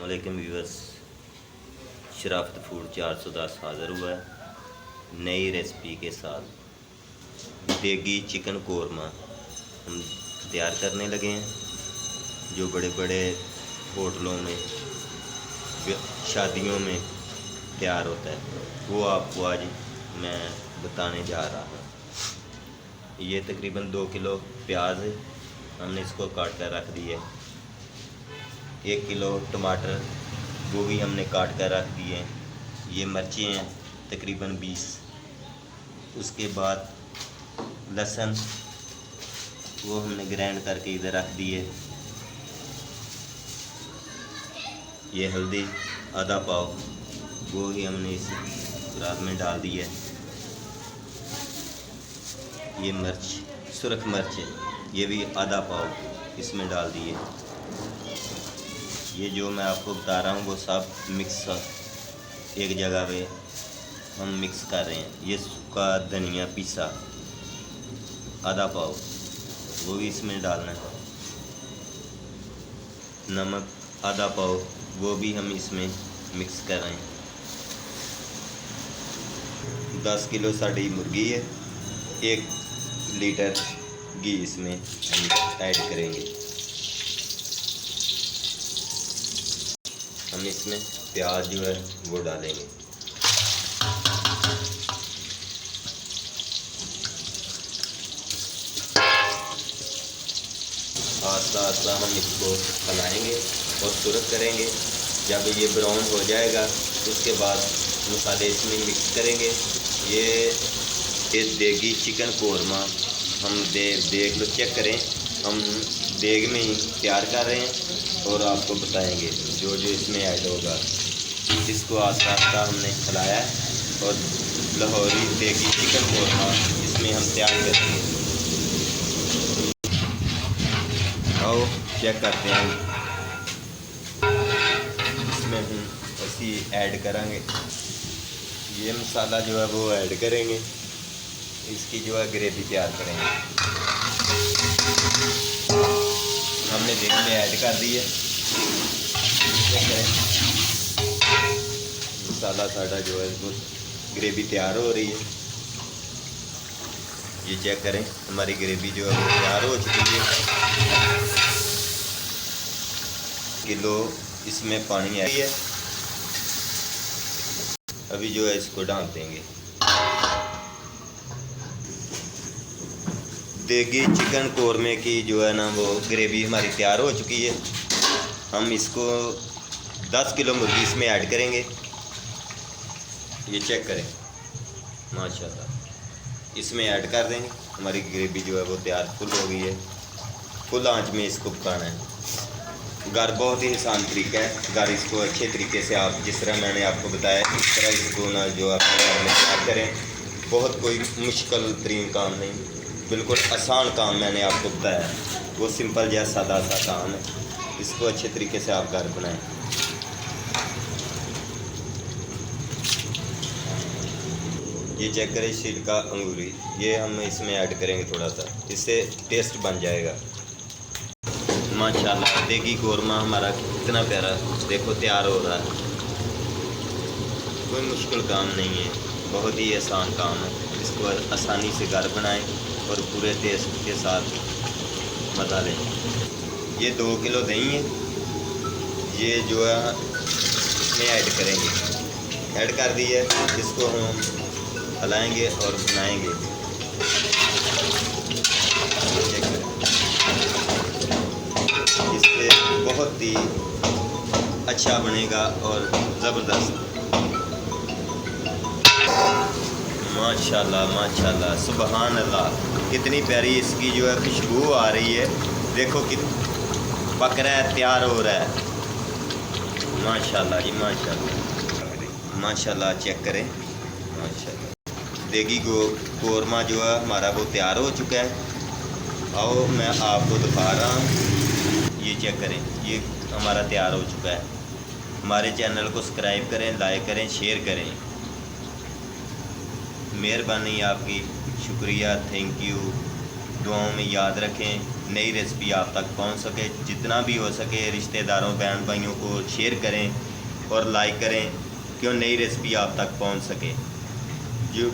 अस्सलामुअलैकुम व्यूअर्स। शराफत फूड 410 हाज़िर हुआ है नई रेसिपी के साथ। देगी चिकन कोरमा हम तैयार करने लगे हैं, जो बड़े बड़े होटलों में शादियों में तैयार होता है, वो आपको आज मैं बताने जा रहा हूँ। ये तकरीबन 2 किलो प्याज है, हमने इसको काट कर रख दी है। 1 किलो टमाटर वो भी हमने काट कर रख दिए। ये मिर्चें हैं तकरीबन 20। उसके बाद लहसुन वो हमने ग्राइंड करके इधर रख दिए। ये हल्दी आधा पाव वो ही हमने इस रात में डाल दी है। ये मिर्च सुरख मिर्च ये भी आधा पाव इसमें डाल दिए। ये जो मैं आपको बता रहा हूँ वो सब मिक्स एक जगह पे हम मिक्स कर रहे हैं। ये सूखा धनिया पीसा आधा पाव वो भी इसमें डालना है। नमक आधा पाव वो भी हम इसमें मिक्स कर रहे हैं। 10 किलो साड़ी मुर्गी है, 1 लीटर घी इसमें हम ऐड करेंगे। हम इसमें प्याज जो है वो डालेंगे। आस्ता आस्ता हम इसको पकाएंगे और सुरख करेंगे। जब ये ब्राउन हो जाएगा तो उसके बाद मसाले इसमें मिक्स करेंगे। ये देगी चिकन कोरमा हम देख लो, चेक करें। हम देग में ही तैयार कर रहे हैं और आपको बताएंगे जो जो इसमें ऐड होगा। इसको आस्ता आस्ता हमने खिलाया है और लाहौरी देगी चिकन कोरमा इसमें हम तैयार करेंगे। आओ चेक करते हैं। इसमें हम ऐसी ऐड करेंगे। ये मसाला जो है वो ऐड करेंगे। इसकी जो है ग्रेवी तैयार करेंगे। हमने देग में ऐड कर दी है। मसाला साड़ा जो है वो ग्रेवी तैयार हो रही है। ये चेक करें, हमारी ग्रेवी जो है वो तैयार हो चुकी है। किलो इसमें पानी है। अभी जो है इसको ढाँक देंगे। देगी चिकन कोरमे की जो है ना वो ग्रेवी हमारी तैयार हो चुकी है। हम इसको 10 किलो मुर्गी इसमें ऐड करेंगे। ये चेक करें, माशाल्लाह इसमें ऐड कर देंगे। हमारी ग्रेवी जो है वो तैयार फुल हो गई है। फुल आंच में इसको पकाना है। घर बहुत ही आसान तरीका है। घर इसको अच्छे तरीके से आप जिस तरह मैंने आपको बताया इस तरह इसको ना जो अपने घर में तैयार करें। बहुत कोई मुश्किल तरीन काम नहीं, बिल्कुल आसान काम मैंने आपको बताया। वो सिंपल जैसा सादा सा काम है। इसको अच्छे तरीके से आप घर बनाएं। ये चेक करें, छिलका अंगूरी ये हम इसमें ऐड करेंगे थोड़ा सा, इससे टेस्ट बन जाएगा। माशाल्लाह देगी कोरमा हमारा कितना प्यारा देखो तैयार हो रहा है। कोई मुश्किल काम नहीं है, बहुत ही आसान काम है। इसको आसानी से घर बनाएं और पूरे टेस्ट के साथ मज़ा लें। ये 2 किलो दही है, ये जो है इसमें ऐड करेंगे। ऐड कर दी है। इसको हम हलाएंगे और बनाएंगे। इससे बहुत ही अच्छा बनेगा और ज़बरदस्त। माशाल्लाह माशाल्लाह सुबहान अल्लाह, कितनी प्यारी इसकी जो है खुशबू आ रही है। देखो कि पक रहा है, तैयार हो रहा है। माशाल्लाह जी माशाल्लाह माशाल्लाह। चेक करें, माशाल्लाह देगी कोरमा जो है हमारा वो तैयार हो चुका है। आओ मैं आपको दिखा रहा हूँ। ये चेक करें, ये हमारा तैयार हो चुका है। हमारे चैनल को सब्सक्राइब करें, लाइक करें, शेयर करें। मेहरबानी आपकी, शुक्रिया, थैंक यू। दुआओं में याद रखें। नई रेसिपी आप तक पहुंच सके, जितना भी हो सके रिश्तेदारों बहन भाइयों को शेयर करें और लाइक करें, क्यों नई रेसिपी आप तक पहुंच सके। जो